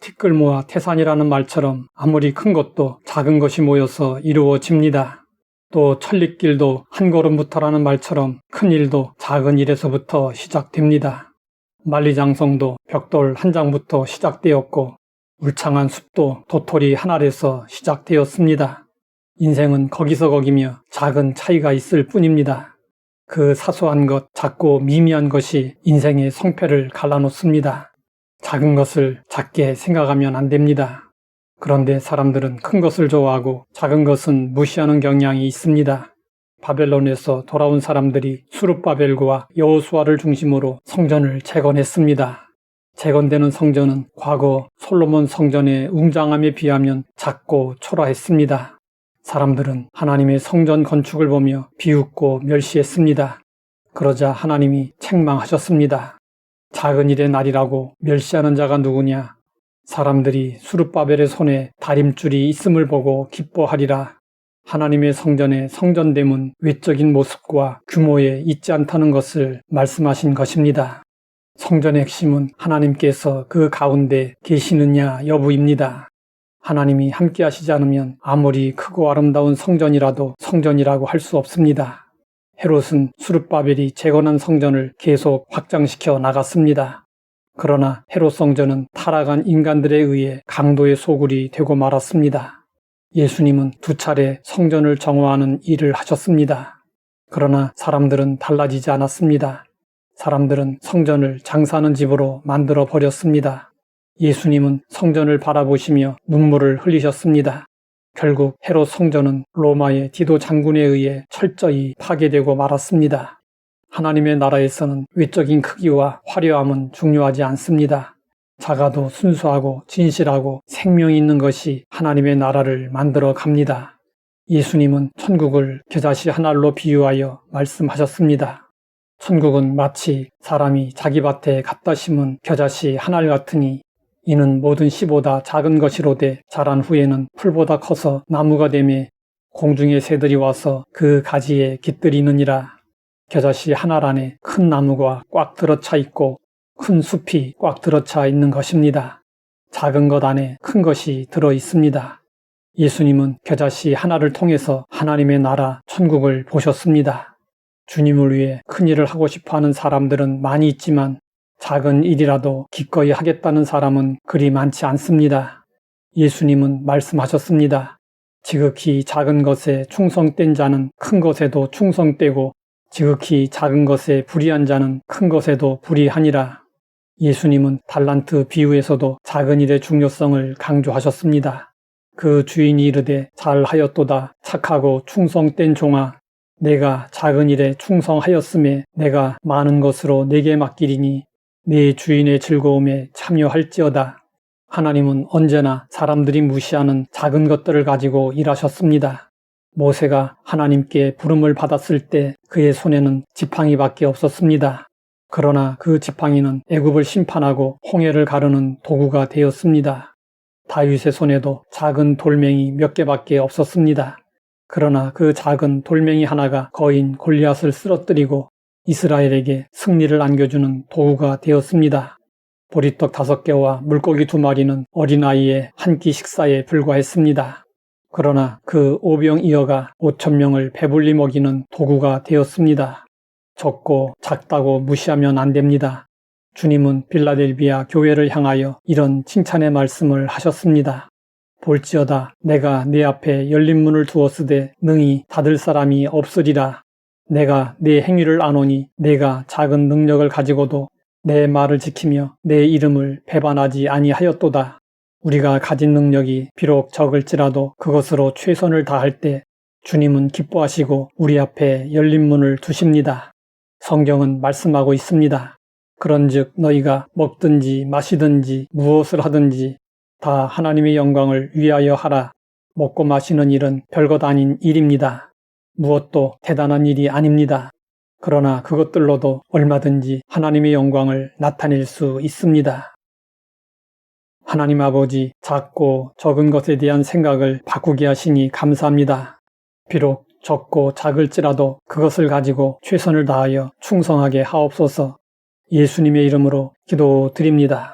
티끌모아 태산이라는 말처럼 아무리 큰 것도 작은 것이 모여서 이루어집니다. 또 천리길도 한 걸음부터라는 말처럼 큰 일도 작은 일에서부터 시작됩니다. 만리장성도 벽돌 한 장부터 시작되었고 울창한 숲도 도토리 한 알에서 시작되었습니다. 인생은 거기서 거기며 작은 차이가 있을 뿐입니다. 그 사소한 것, 작고 미미한 것이 인생의 성패를 갈라놓습니다. 작은 것을 작게 생각하면 안 됩니다. 그런데 사람들은 큰 것을 좋아하고 작은 것은 무시하는 경향이 있습니다. 바벨론에서 돌아온 사람들이 수룹바벨과 여호수아를 중심으로 성전을 재건했습니다. 재건되는 성전은 과거 솔로몬 성전의 웅장함에 비하면 작고 초라했습니다. 사람들은 하나님의 성전 건축을 보며 비웃고 멸시했습니다. 그러자 하나님이 책망하셨습니다. 작은 일의 날이라고 멸시하는 자가 누구냐? 사람들이 수룹바벨의 손에 다림줄이 있음을 보고 기뻐하리라. 하나님의 성전의 성전됨은 외적인 모습과 규모에 있지 않다는 것을 말씀하신 것입니다. 성전의 핵심은 하나님께서 그 가운데 계시느냐 여부입니다. 하나님이 함께 하시지 않으면 아무리 크고 아름다운 성전이라도 성전이라고 할 수 없습니다. 헤롯은 수룹바벨이 재건한 성전을 계속 확장시켜 나갔습니다. 그러나 헤롯 성전은 타락한 인간들에 의해 강도의 소굴이 되고 말았습니다. 예수님은 2차례 성전을 정화하는 일을 하셨습니다. 그러나 사람들은 달라지지 않았습니다. 사람들은 성전을 장사하는 집으로 만들어 버렸습니다. 예수님은 성전을 바라보시며 눈물을 흘리셨습니다. 결국 헤롯 성전은 로마의 디도 장군에 의해 철저히 파괴되고 말았습니다. 하나님의 나라에서는 외적인 크기와 화려함은 중요하지 않습니다. 작아도 순수하고 진실하고 생명이 있는 것이 하나님의 나라를 만들어 갑니다. 예수님은 천국을 겨자씨 한 알로 비유하여 말씀하셨습니다. 천국은 마치 사람이 자기 밭에 갖다 심은 겨자씨 한 알 같으니 이는 모든 씨보다 작은 것이로되 자란 후에는 풀보다 커서 나무가 되매 공중의 새들이 와서 그 가지에 깃들이느니라. 겨자씨 한 알 안에 큰 나무가 꽉 들어차 있고 큰 숲이 꽉 들어차 있는 것입니다. 작은 것 안에 큰 것이 들어 있습니다. 예수님은 겨자씨 한 알을 통해서 하나님의 나라 천국을 보셨습니다. 주님을 위해 큰 일을 하고 싶어하는 사람들은 많이 있지만 작은 일이라도 기꺼이 하겠다는 사람은 그리 많지 않습니다. 예수님은 말씀하셨습니다. 지극히 작은 것에 충성된 자는 큰 것에도 충성되고 지극히 작은 것에 불의한 자는 큰 것에도 불의하니라. 예수님은 달란트 비유에서도 작은 일의 중요성을 강조하셨습니다. 그 주인이 이르되 잘하였도다 착하고 충성된 종아 내가 작은 일에 충성하였음에 내가 많은 것으로 내게 맡기리니 네 주인의 즐거움에 참여할지어다. 하나님은 언제나 사람들이 무시하는 작은 것들을 가지고 일하셨습니다. 모세가 하나님께 부름을 받았을 때 그의 손에는 지팡이밖에 없었습니다. 그러나 그 지팡이는 애굽을 심판하고 홍해를 가르는 도구가 되었습니다. 다윗의 손에도 작은 돌멩이 몇 개밖에 없었습니다. 그러나 그 작은 돌멩이 하나가 거인 골리앗을 쓰러뜨리고 이스라엘에게 승리를 안겨주는 도구가 되었습니다. 보리떡 5개와 물고기 2마리는 어린아이의 한 끼 식사에 불과했습니다. 그러나 그 오병이어가 5,000명을 배불리 먹이는 도구가 되었습니다. 적고 작다고 무시하면 안 됩니다. 주님은 빌라델비아 교회를 향하여 이런 칭찬의 말씀을 하셨습니다. 볼지어다 내가 네 앞에 열린 문을 두었으되 능히 닫을 사람이 없으리라. 내가 네 행위를 아노니 내가 작은 능력을 가지고도 내 말을 지키며 내 이름을 배반하지 아니하였도다. 우리가 가진 능력이 비록 적을지라도 그것으로 최선을 다할 때 주님은 기뻐하시고 우리 앞에 열린 문을 두십니다. 성경은 말씀하고 있습니다. 그런즉 너희가 먹든지 마시든지 무엇을 하든지 다 하나님의 영광을 위하여 하라. 먹고 마시는 일은 별것 아닌 일입니다. 무엇도 대단한 일이 아닙니다. 그러나 그것들로도 얼마든지 하나님의 영광을 나타낼 수 있습니다. 하나님 아버지, 작고 적은 것에 대한 생각을 바꾸게 하시니 감사합니다. 비록 적고 작을지라도 그것을 가지고 최선을 다하여 충성하게 하옵소서. 예수님의 이름으로 기도드립니다.